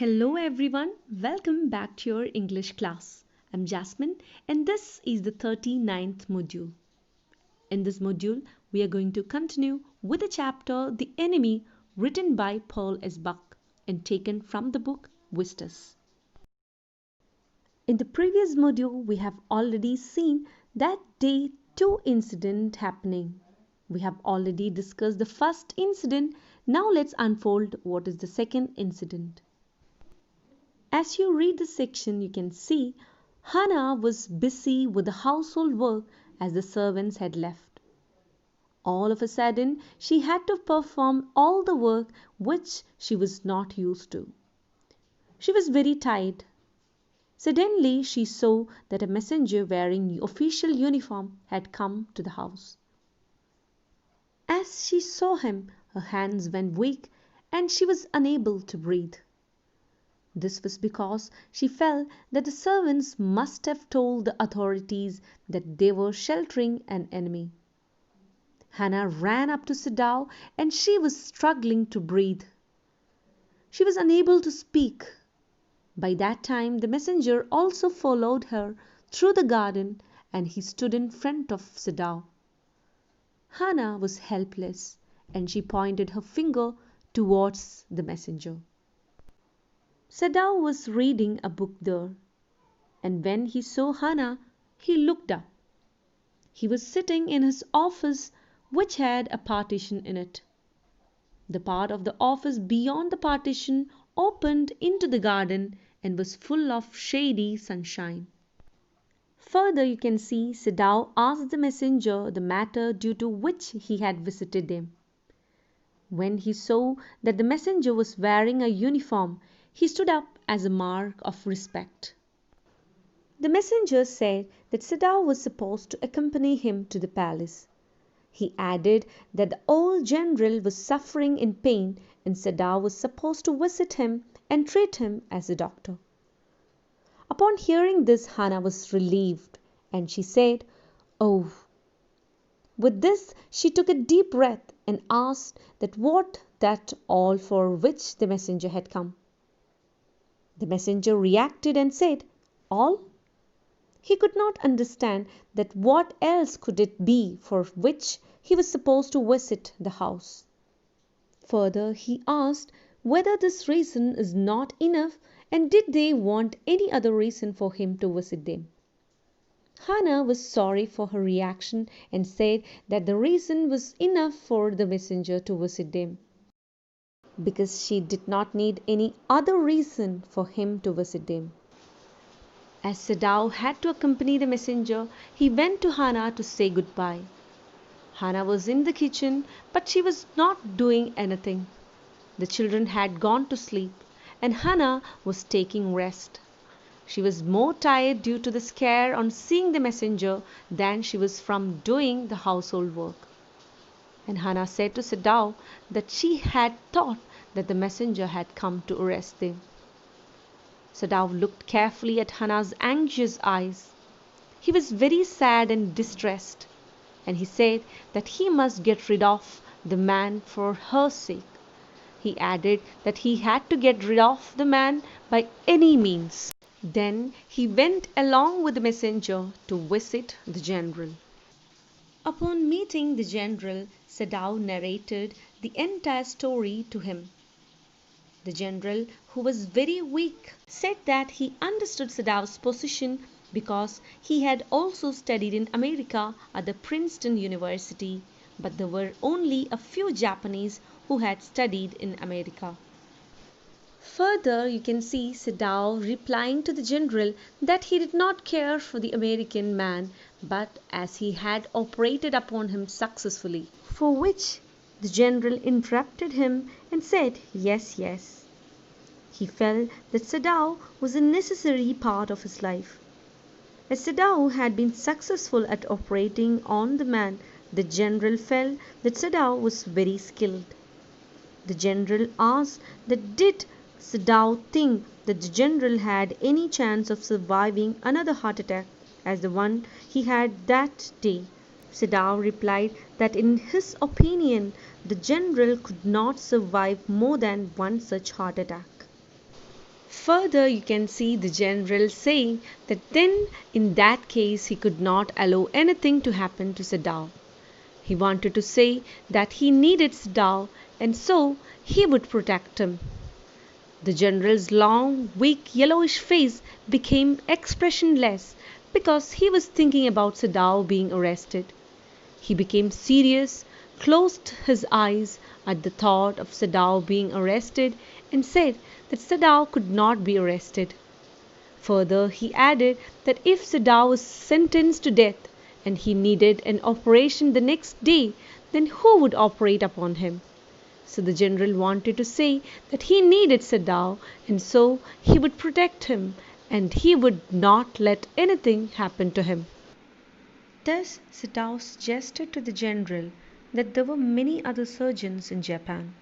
Hello everyone, welcome back to your English class. I'm Jasmine and this is the 39th module. In this module, we are going to continue with the chapter The Enemy written by Paul S. Buck and taken from the book Vistas. In the previous module, we have already seen that day 2 incident happening. We have already discussed the first incident. Now let's unfold what is the second incident. As you read the section, you can see Hannah was busy with the household work as the servants had left. All of a sudden, she had to perform all the work which she was not used to. She was very tired. Suddenly, she saw that a messenger wearing official uniform had come to the house. As she saw him, her hands went weak and she was unable to breathe. This was because she felt that the servants must have told the authorities that they were sheltering an enemy. Hannah ran up to sit down and she was struggling to breathe. She was unable to speak. By that time the messenger also followed her through the garden and he stood in front of Sadao. Hannah was helpless and she pointed her finger towards the messenger. Sadao was reading a book there, and when he saw Hannah, he looked up. He was sitting in his office, which had a partition in it. The part of the office beyond the partition opened into the garden and was full of shady sunshine. Further, you can see Sadao asked the messenger the matter due to which he had visited him. When he saw that the messenger was wearing a uniform, he stood up as a mark of respect. The messenger said that Sadao was supposed to accompany him to the palace. He added that the old general was suffering in pain and Sadao was supposed to visit him and treat him as a doctor. Upon hearing this, Hannah was relieved and she said, "Oh." With this, she took a deep breath and asked that what that all for which the messenger had come. The messenger reacted and said, "All?" He could not understand that what else could it be for which he was supposed to visit the house. Further, he asked whether this reason is not enough and did they want any other reason for him to visit them. Hannah was sorry for her reaction and said that the reason was enough for the messenger to visit them, because she did not need any other reason for him to visit them. As Sadao had to accompany the messenger, he went to Hannah to say goodbye. Hannah was in the kitchen, but she was not doing anything. The children had gone to sleep, and Hannah was taking rest. She was more tired due to the scare on seeing the messenger than she was from doing the household work. And Hannah said to Sadao that she had thought that the messenger had come to arrest them. Sadao looked carefully at Hannah's anxious eyes. He was very sad and distressed, and he said that he must get rid of the man for her sake. He added that he had to get rid of the man by any means. Then he went along with the messenger to visit the general. Upon meeting the general, Sadao narrated the entire story to him. The general, who was very weak, said that he understood Sadao's position because he had also studied in America at the Princeton University, but there were only a few Japanese who had studied in America. Further, you can see Sadao replying to the general that he did not care for the American man, but as he had operated upon him successfully, for which the general interrupted him and said, "Yes, yes." He felt that Sadao was a necessary part of his life. As Sadao had been successful at operating on the man, the general felt that Sadao was very skilled. The general asked that did Sadao think that the general had any chance of surviving another heart attack as the one he had that day. Sadao replied that in his opinion the general could not survive more than one such heart attack. Further, you can see the general saying that then in that case he could not allow anything to happen to Sadao. He wanted to say that he needed Sadao and so he would protect him. The general's long, weak, yellowish face became expressionless because he was thinking about Sadao being arrested. He became serious, closed his eyes at the thought of Sadao being arrested, and said that Sadao could not be arrested. Further, he added that if Sadao was sentenced to death and he needed an operation the next day, then who would operate upon him? So the general wanted to say that he needed Sadao and so he would protect him and he would not let anything happen to him. Thus Sadao suggested to the general that there were many other surgeons in Japan.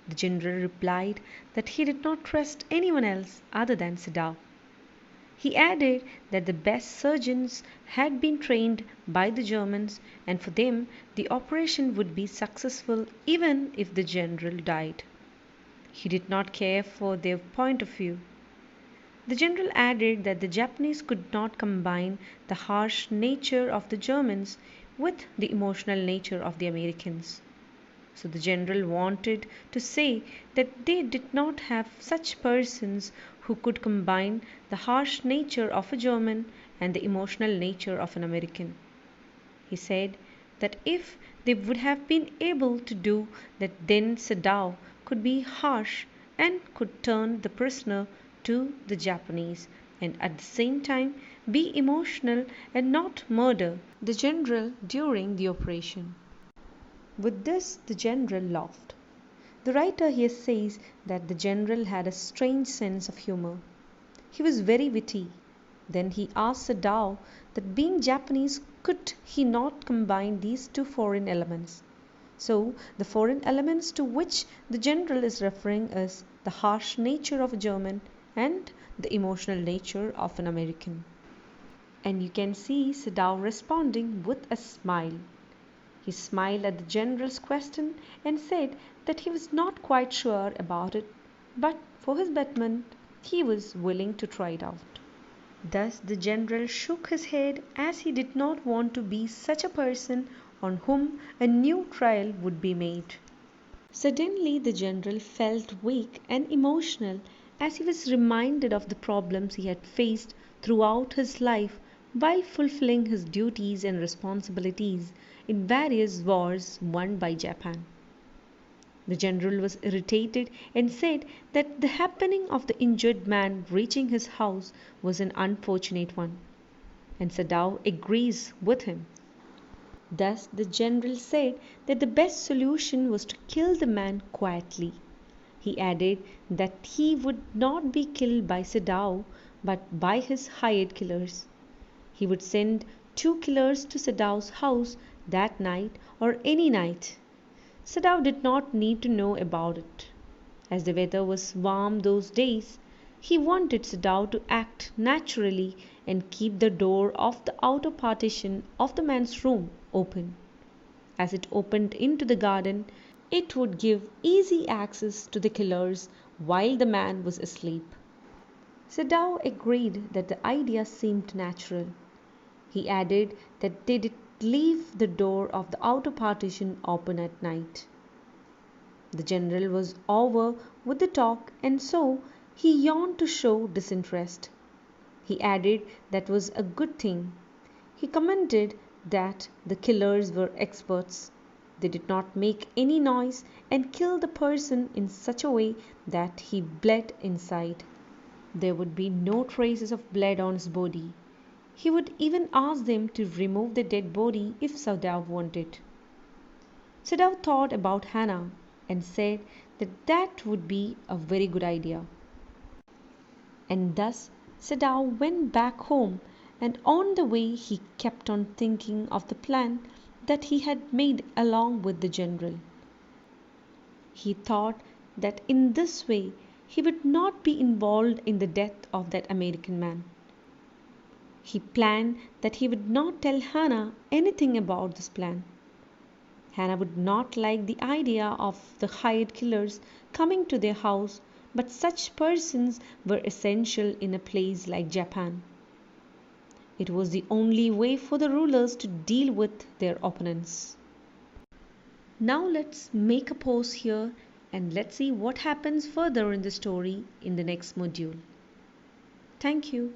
The general replied that he did not trust anyone else other than Sadao. He added that the best surgeons had been trained by the Germans and for them the operation would be successful even if the general died. He did not care for their point of view. The general added that the Japanese could not combine the harsh nature of the Germans with the emotional nature of the Americans. So the general wanted to say that they did not have such persons who could combine the harsh nature of a German and the emotional nature of an American. He said that if they would have been able to do that, then Sadao could be harsh and could turn the prisoner to the Japanese and at the same time be emotional and not murder the general during the operation. With this the general laughed. The writer here says that the general had a strange sense of humor. He was very witty. Then he asked Sadao that being Japanese could he not combine these two foreign elements. So the foreign elements to which the general is referring is the harsh nature of a German and the emotional nature of an American. And you can see Sadao responding with a smile. He smiled at the general's question and said that he was not quite sure about it, but for his betterment he was willing to try it out. Thus the general shook his head as he did not want to be such a person on whom a new trial would be made. Suddenly the general felt weak and emotional as he was reminded of the problems he had faced throughout his life while fulfilling his duties and responsibilities in various wars won by Japan. The general was irritated and said that the happening of the injured man reaching his house was an unfortunate one, and Sadao agrees with him. Thus the general said that the best solution was to kill the man quietly. He added that he would not be killed by Sadao but by his hired killers. He would send 2 killers to Sadao's house that night or any night. Sadao did not need to know about it. As the weather was warm those days, he wanted Sadao to act naturally and keep the door of the outer partition of the man's room open. As it opened into the garden, it would give easy access to the killers while the man was asleep. Sadao agreed that the idea seemed natural. He added that they did leave the door of the outer partition open at night. The general was over with the talk and so he yawned to show disinterest. He added that was a good thing. He commented that the killers were experts. They did not make any noise and killed the person in such a way that he bled inside. There would be no traces of blood on his body. He would even ask them to remove the dead body if Sadao wanted. Sadao thought about Hana and said that that would be a very good idea. And thus Sadao went back home and on the way he kept on thinking of the plan that he had made along with the general. He thought that in this way he would not be involved in the death of that American man. He planned that he would not tell Hana anything about this plan. Hana would not like the idea of the hired killers coming to their house but such persons were essential in a place like Japan. It was the only way for the rulers to deal with their opponents. Now let's make a pause here and let's see what happens further in the story in the next module. Thank you.